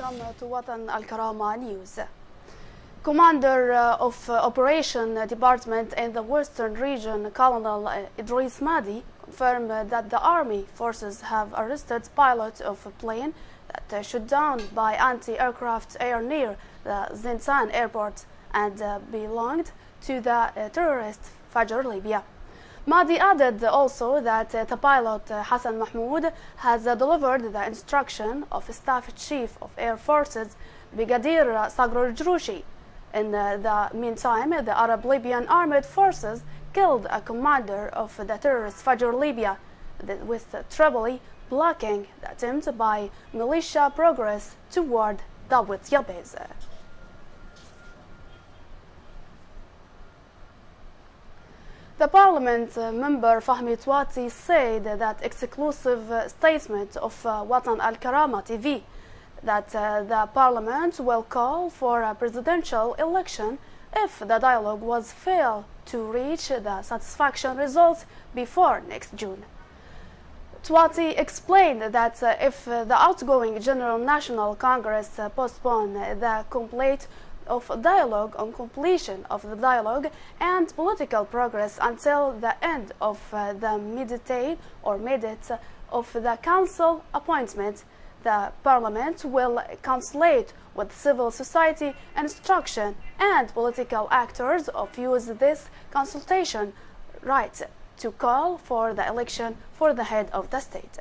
Welcome to Watan Al-Karama News. Commander of Operation Department in the Western Region, Colonel Idris Mahdi, confirmed that the Army forces have arrested pilot of a plane that shot down by anti-aircraft air near the Zintan airport and belonged to the terrorist Fajr Libya. Mahdi added also that the pilot Hassan Mahmoud has delivered the instruction of Staff Chief of Air Forces Brigadier Sagr al-Jrushi. In the meantime, the Arab Libyan Armed Forces killed a commander of the terrorist Fajr Libya, with Tripoli blocking the attempt by militia progress toward Dawit Yabez. The Parliament member Fahmi Twati said that exclusive statement of Watan Al-Karama TV that the Parliament will call for a presidential election if the dialogue was failed to reach the satisfaction result before next June. Twati explained that if the outgoing General National Congress postpone the complete of dialogue on completion of the dialogue and political progress until the end of the mandate of the council appointment, the Parliament will consultate with civil society instruction and political actors of use this consultation right to call for the election for the head of the state.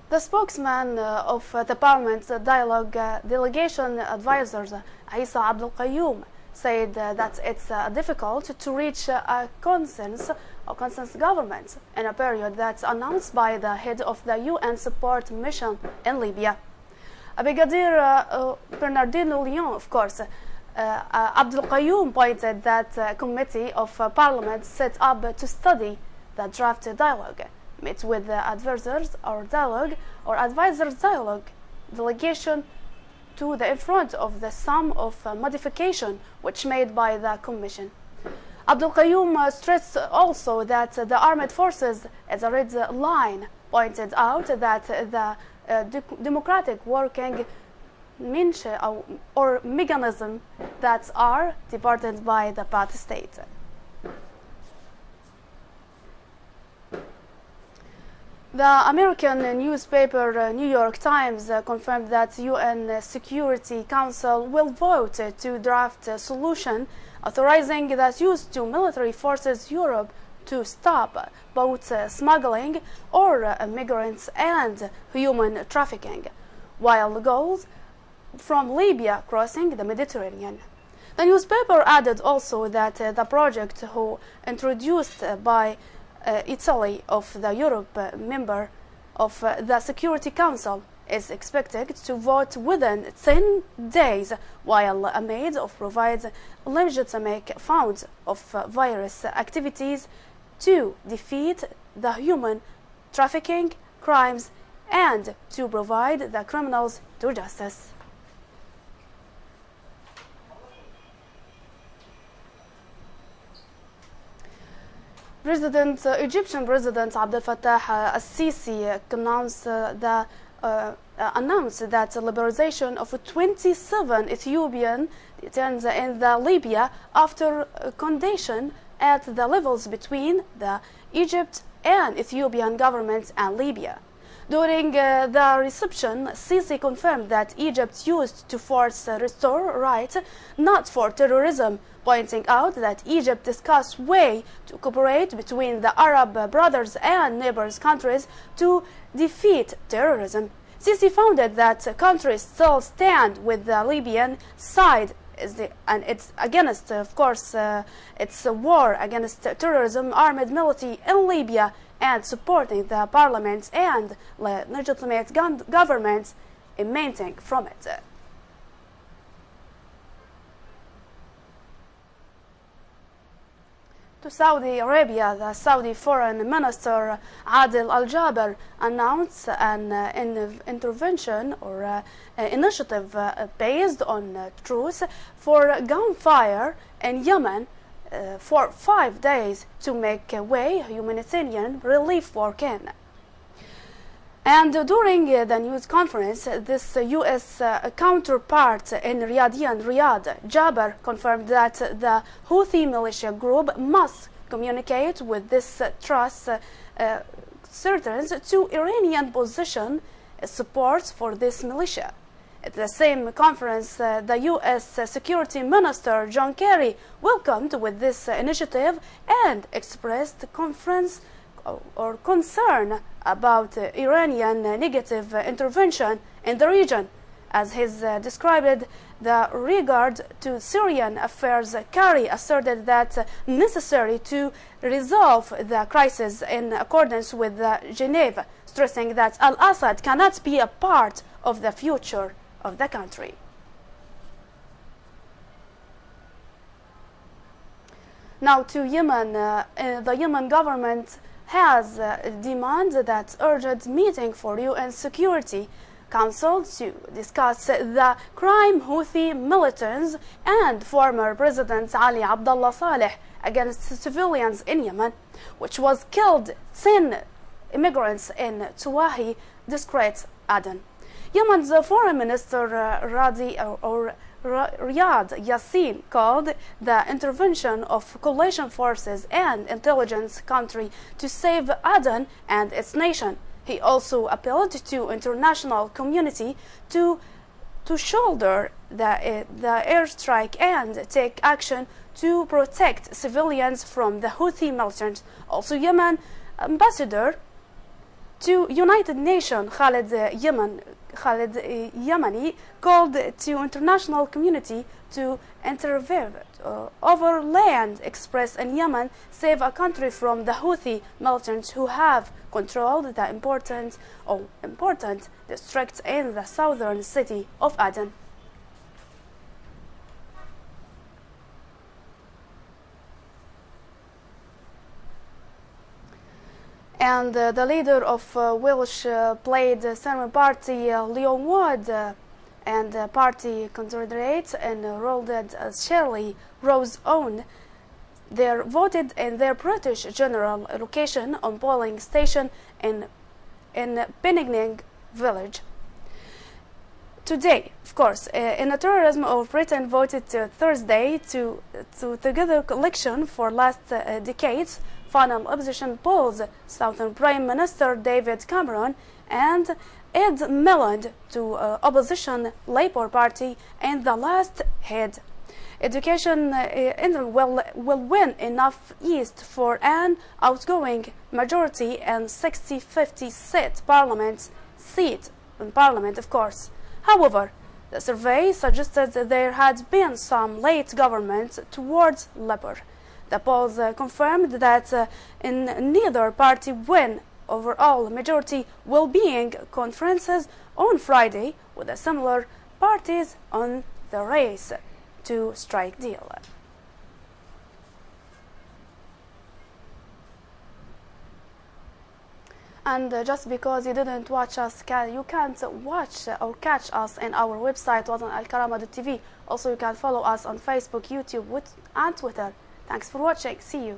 The spokesman of the Parliament's dialogue delegation advisors, Isa Abdul Qayyum, said that it's difficult to reach a consensus government in a period that's announced by the head of the UN support mission in Libya. Brigadier Bernardino Leon, of course, Abdul Qayyum pointed that a committee of Parliament set up to study the draft dialogue, met with the advisors or advisors dialogue delegation to the in front of the sum of modification which made by the Commission. Abdul Qayyum stressed also that the armed forces as a red line, pointed out that the democratic working or mechanism that are departed by the path state. The American newspaper New York Times confirmed that UN Security Council will vote to draft a solution authorizing the use to military forces Europe to stop both smuggling or migrants and human trafficking, while goals from Libya crossing the Mediterranean. The newspaper added also that the project, who introduced by Italy of the Europe member of the Security Council, is expected to vote within 10 days, while a maid of provides legitimate funds of virus activities to defeat the human trafficking crimes and to provide the criminals to justice. Egyptian President Abdel Fattah al-Sisi announced that the liberalization of 27 Ethiopian detainees in Libya after condition at the levels between the Egypt and Ethiopian governments and Libya. During the reception, Sisi confirmed that Egypt used to force restore rights, not for terrorism, pointing out that Egypt discussed ways to cooperate between the Arab brothers and neighbors countries to defeat terrorism. Sisi founded that countries still stand with the Libyan side and it's against, of course, it's a war against terrorism, armed military in Libya, and supporting the parliament and legitimate governments emanating from it. To Saudi Arabia, the Saudi Foreign Minister Adil Al-Jaber announced an intervention or initiative based on truce for gunfire in Yemen for 5 days to make way humanitarian relief work in. And during the news conference, this U.S. counterpart in Riyadh, Jaber, confirmed that the Houthi militia group must communicate with this trust certain to Iranian position support for this militia. At the same conference, the U.S. Security Minister John Kerry welcomed with this initiative and expressed concern about Iranian negative intervention in the region. As he described the regard to Syrian affairs, Kerry asserted that necessary to resolve the crisis in accordance with Geneva, stressing that al-Assad cannot be a part of the future of the country. Now to Yemen. The Yemen government has demanded that urgent meeting for UN Security Council to discuss the crime Houthi militants and former President Ali Abdullah Saleh against civilians in Yemen, which was killed 10 immigrants in Tuwahi district, Aden. Yemen's Foreign Minister Riyad Yassin called the intervention of coalition forces and intelligence country to save Aden and its nation. He also appealed to international community to shoulder the airstrike and take action to protect civilians from the Houthi militants. Also, Yemen ambassador to United Nations Khalid Yemeni called to international community to intervene over land expressed in Yemen, save a country from the Houthi militants who have controlled the important districts in the southern city of Aden. And the leader of Welsh played Centre Party, Leon Wood, and Party Confederate enrolled as Shirley Rose Owen. They voted in their British general location on polling station in Penning village. Today, of course, in the tourism of Britain voted Thursday to together election for last decades. Final opposition polls Southern Prime Minister David Cameron and Ed Miliband to opposition Labour Party in the last head. Education will win enough East for an outgoing majority and 60-50 seat in Parliament, of course. However, the survey suggested there had been some late government towards Labour. The polls confirmed that in neither party win overall majority will be in conferences on Friday, with a similar parties on the race to strike deal. And just because you didn't watch us, you can't watch or catch us in our website الكرامة.tv. Also, you can follow us on Facebook, YouTube, and Twitter. Thanks for watching. See you.